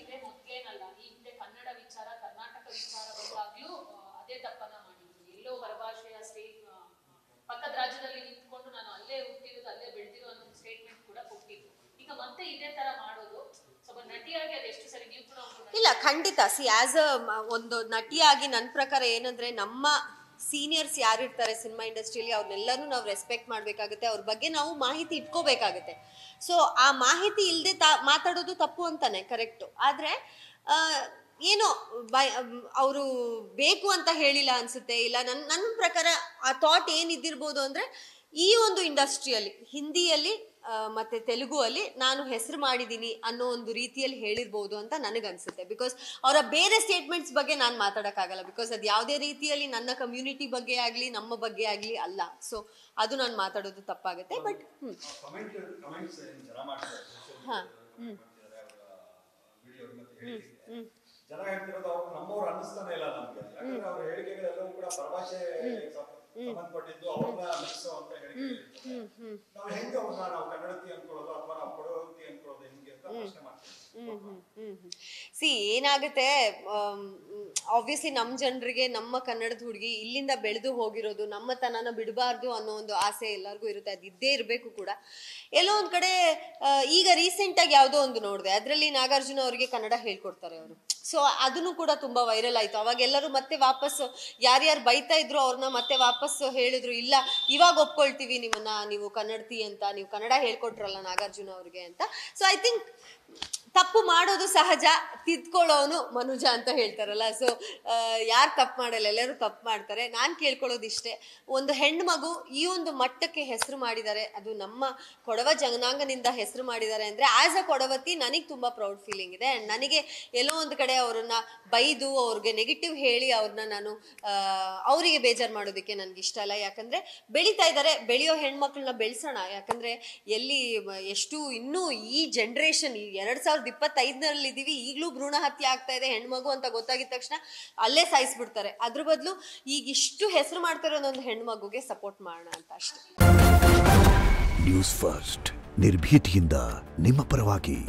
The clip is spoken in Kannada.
ಇದೆ ಮೊದಲೇನಲ್ಲ, ಈ ಹಿಂದೆ ಕನ್ನಡ ವಿಚಾರ ಕರ್ನಾಟಕ ವಿಚಾರ ಬಂದಾಗ್ಲೂ ಅದೇ ತಪ್ಪನ್ನ ಮಾಡಿದ್ರು. ಎಲ್ಲೋ ಹೊರಭಾಷೆಯ ಪಕ್ಕದ ರಾಜ್ಯದಲ್ಲಿ ನಿಂತ್ಕೊಂಡು ನಾನು ಅಲ್ಲೇ ಹುಟ್ಟಿರೋದು ಅಲ್ಲೇ ಬೆಳೆದಿರೋ ಅನ್ನೋ ಸ್ಟೇಟ್ಮೆಂಟ್ ಕೂಡ ಕೊಟ್ಟಿದ್ರು. ಈಗ ಮತ್ತೆ ಇದೇ ತರ ಮಾಡೋದು ಸ್ವಲ್ಪ ನಟಿಯಾಗಿ ಅದೆಷ್ಟು ಸರಿ? ನೀವು ಕೂಡ ಇಲ್ಲ, ಖಂಡಿತ. ಆಸ್ ಒಂದು ನಟಿಯಾಗಿ ನನ್ನ ಪ್ರಕಾರ ಏನಂದ್ರೆ, ನಮ್ಮ ಸೀನಿಯರ್ಸ್ ಯಾರಿರ್ತಾರೆ ಸಿನಿಮಾ ಇಂಡಸ್ಟ್ರಿಯಲ್ಲಿ ಅವ್ರನ್ನೆಲ್ಲರೂ ನಾವು ರೆಸ್ಪೆಕ್ಟ್ ಮಾಡಬೇಕಾಗುತ್ತೆ, ಅವ್ರ ಬಗ್ಗೆ ನಾವು ಮಾಹಿತಿ ಇಟ್ಕೋಬೇಕಾಗುತ್ತೆ. ಸೊ ಆ ಮಾಹಿತಿ ಇಲ್ಲದೆ ಮಾತಾಡೋದು ತಪ್ಪು ಅಂತಾನೆ, ಕರೆಕ್ಟು. ಆದರೆ ಏನೋ ಅವರು ಬೇಕು ಅಂತ ಹೇಳಿಲ್ಲ ಅನ್ಸುತ್ತೆ. ಇಲ್ಲ, ನನ್ನ ಪ್ರಕಾರ ಆ ಥಾಟ್ ಏನಿದ್ದಿರ್ಬೋದು ಅಂದರೆ, ಈ ಒಂದು ಇಂಡಸ್ಟ್ರಿಯಲ್ಲಿ ಹಿಂದಿಯಲ್ಲಿ ಮತ್ತು ತೆಲುಗು ಅಲ್ಲಿ ನಾನು ಹೆಸರು ಮಾಡಿದ್ದೀನಿ ಅನ್ನೋ ಒಂದು ರೀತಿಯಲ್ಲಿ ಹೇಳಿರ್ಬೋದು ಅಂತ ನನಗನ್ಸುತ್ತೆ. ಬಿಕಾಸ್ ಅವರ ಬೇರೆ ಸ್ಟೇಟ್ಮೆಂಟ್ಸ್ ಬಗ್ಗೆ ನಾನು ಮಾತಾಡೋಕ್ಕಾಗಲ್ಲ, ಬಿಕಾಸ್ ಅದು ಯಾವುದೇ ರೀತಿಯಲ್ಲಿ ನನ್ನ ಕಮ್ಯುನಿಟಿ ಬಗ್ಗೆ ಆಗಲಿ ನಮ್ಮ ಬಗ್ಗೆ ಆಗಲಿ ಅಲ್ಲ. ಸೊ ಅದು ನಾನು ಮಾತಾಡೋದು ತಪ್ಪಾಗುತ್ತೆ. ಬಟ್ ಹಾಂ ಜನ ಹೇಳ್ತಿರೋದು ಅವ್ರು ನಮ್ಮವ್ರು ಅನ್ನಿಸ್ತಾನೆ ಇಲ್ಲ ನಮ್ಗೆ. ಯಾಕಂದ್ರೆ ಅವ್ರ ಹೇಳಿಕೆಗಳೆಲ್ಲವೂ ಕೂಡ ಪರಭಾಷೆ ಸಂಬಂಧಪಟ್ಟಿದ್ದು, ಅವ್ರನ್ನ ಮಿಕ್ಸು ಅಂತ ಹೇಳಿಕೆ. ನಾವು ಹೆಂಗೆ ಅವ್ರನ್ನ ನಾವು ಕನ್ನಡತಿ ಅನ್ಕೊಳ್ಳೋದು ಅಥವಾ ನಾವು ಕೊಡೋತಿ ಅನ್ಕೊಳ್ಳೋದು ಹೆಂಗೆ ಅಂತ ಪ್ರಶ್ನೆ ಮಾಡ್ತೀವಿ. ಏನಾಗುತ್ತೆ, ಆಬ್ವಿಯಸ್ಲಿ ನಮ್ಮ ಜನರಿಗೆ ನಮ್ಮ ಕನ್ನಡದ ಹುಡುಗಿ ಇಲ್ಲಿಂದ ಬೆಳೆದು ಹೋಗಿರೋದು, ನಮ್ಮ ತನನ ಬಿಡಬಾರ್ದು ಅನ್ನೋ ಒಂದು ಆಸೆ ಎಲ್ಲರಿಗೂ ಇರುತ್ತೆ. ಅದು ಇದ್ದೇ ಇರಬೇಕು ಕೂಡ. ಎಲ್ಲೋ ಒಂದು ಕಡೆ ಈಗ ರೀಸೆಂಟಾಗಿ ಯಾವುದೋ ಒಂದು ನೋಡಿದೆ, ಅದರಲ್ಲಿ ನಾಗಾರ್ಜುನ ಅವರಿಗೆ ಕನ್ನಡ ಹೇಳ್ಕೊಡ್ತಾರೆ ಅವರು. ಸೊ ಅದನ್ನು ಕೂಡ ತುಂಬ ವೈರಲ್ ಆಯಿತು. ಅವಾಗ ಎಲ್ಲರೂ ಮತ್ತೆ ವಾಪಸ್ಸು ಯಾರ್ಯಾರು ಬೈತಾ ಇದ್ರು ಅವ್ರನ್ನ ಮತ್ತೆ ವಾಪಸ್ಸು ಹೇಳಿದ್ರು, ಇಲ್ಲ ಇವಾಗ ಒಪ್ಕೊಳ್ತೀವಿ ನಿಮ್ಮನ್ನ, ನೀವು ಕನ್ನಡತಿ ಅಂತ, ನೀವು ಕನ್ನಡ ಹೇಳ್ಕೊಟ್ರಲ್ಲ ನಾಗಾರ್ಜುನ ಅವ್ರಿಗೆ ಅಂತ. ಸೊ ಐ ಥಿಂಕ್ ತಪ್ಪು ಮಾಡೋದು ಸಹಜ, ತಿದ್ಕೊಳ್ಳೋನು ಮನುಜ ಅಂತ ಹೇಳ್ತಾರಲ್ಲ. ಸೊ ಯಾರು ತಪ್ಪು ಮಾಡಲ್ಲ, ಎಲ್ಲರೂ ತಪ್ಪು ಮಾಡ್ತಾರೆ. ನಾನು ಕೇಳ್ಕೊಳ್ಳೋದಿಷ್ಟೇ, ಒಂದು ಹೆಣ್ಣು ಮಗು ಈ ಒಂದು ಮಟ್ಟಕ್ಕೆ ಹೆಸರು ಮಾಡಿದ್ದಾರೆ, ಅದು ನಮ್ಮ ಕೊಡವ ಜನಾಂಗನಿಂದ ಹೆಸರು ಮಾಡಿದ್ದಾರೆ ಅಂದರೆ ಆ್ಯಸ್ ಅ ಕೊಡವತಿ ನನಗೆ ತುಂಬ ಪ್ರೌಡ್ ಫೀಲಿಂಗ್ ಇದೆ. ಆ್ಯಂಡ್ ನನಗೆ ಎಲ್ಲೋ ಒಂದು ಕಡೆ ಅವ್ರನ್ನ ಬೈದು ಅವ್ರಿಗೆ ನೆಗೆಟಿವ್ ಹೇಳಿ ಅವ್ರನ್ನ ನಾನು ಅವರಿಗೆ ಬೇಜಾರು ಮಾಡೋದಕ್ಕೆ ನನಗೆ ಇಷ್ಟ ಅಲ್ಲ. ಯಾಕಂದರೆ ಬೆಳೀತಾ ಇದ್ದಾರೆ, ಬೆಳೆಯೋ ಹೆಣ್ಮಕ್ಳನ್ನ ಬೆಳೆಸೋಣ. ಯಾಕಂದರೆ ಎಲ್ಲಿ ಎಷ್ಟು ಇನ್ನೂ ಈ ಜನ್ರೇಷನ್ 2025 ಇದ್ದೀವಿ, ಈಗಲೂ ಭ್ರೂಣ ಹತ್ಯೆ ಆಗ್ತಾ ಇದೆ. ಹೆಣ್ಮಗು ಅಂತ ಗೊತ್ತಾಗಿದ ತಕ್ಷಣ ಅಲ್ಲೇ ಸಾಯಿಸ್ಬಿಡ್ತಾರೆ. ಅದ್ರ ಬದಲು ಈಗ ಇಷ್ಟು ಹೆಸರು ಮಾಡ್ತಾ ಇರೋದೊಂದು ಹೆಣ್ಮಗುಗೆ ಸಪೋರ್ಟ್ ಮಾಡೋಣ ಅಂತ ಅಷ್ಟೇ. ನ್ಯೂಸ್ ಫಸ್ಟ್, ನಿರ್ಭೀತಿಯಿಂದ ನಿಮ್ಮ ಪರವಾಗಿ.